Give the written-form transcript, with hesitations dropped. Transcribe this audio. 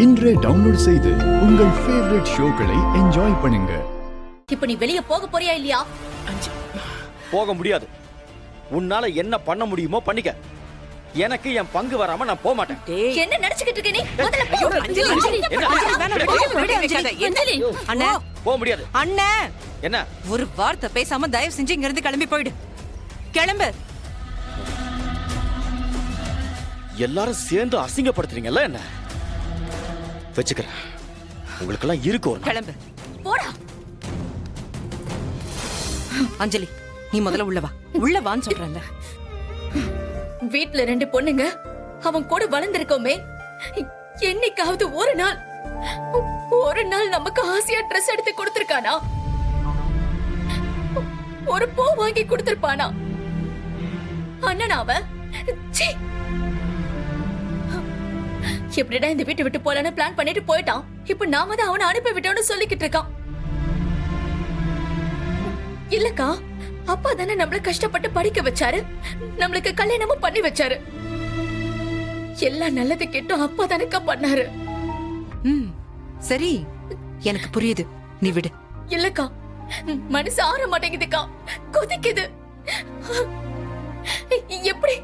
இன்றே டவுன்லோட் செய்து உங்கள் ஃபேவரட் ஷோக்களை என்ஜாய் பண்ணுங்க. இப்ப நீ வெளிய போக போறியா இல்லையா? போக முடியாது. உன்னால என்ன பண்ண முடியுமோ பண்ணிக்க. எனக்கு என் பங்கு வராம நான் போக மாட்டேன். என்ன நினைச்சுக்கிட்டு இருக்க நீ? முதல்ல போ. அண்ணா போக முடியாது. அண்ணா என்ன ஒரு வார்த்தை பேசாம தயவு செஞ்சு இங்க இருந்து கிளம்பி போயிடு. கிளம்பு. எல்லாரும் சேர்ந்து அசிங்கப்படுத்துறீங்கல்ல என்ன? வச்சுக்கிறேன். உங்களுக்கெல்லாம் இருக்கு ஒரு நாள். கிளம்பு. போடா. அஞ்சலி நீ முதல்ல உள்ள வா. உள்ள வான்னு சொல்றேன்ல. வீட்ல 2 பொண்ணுங்க அவன் கூட வளர்ந்திருக்கோமே, என்னைக்காவது ஒரு நாள் நமக்கு ஆசையா ட்ரெஸ் எடுத்து கொடுத்திருக்கானா? ஒரு பூ வாங்கி கொடுத்திருப்பானா? அண்ணனா அவன்? சீ! எப்படிடா இந்த வீட்டை விட்டு போலான்னு பிளான் பண்ணிட்டு போயிட்டான். இப்ப நாம தான் அவனை அனுப்பி விட்டோம்னு சொல்லிக்கிட்டு இருக்கான். இல்லக்கா, அப்பா தானே நம்மள கஷ்டப்பட்டு படிக்க வச்சாரு, நம்மளுக்கு கல்யாணமும் பண்ணி வச்சாரு. எல்லா நல்லது கெட்டும் அப்பா தானக்கா பண்ணாரு. சரி, எனக்கு புரியுது. நீ விடு. இல்லக்கா, மனசு ஆற மாட்டேங்குதுக்கா, கொதிக்குது. எப்படி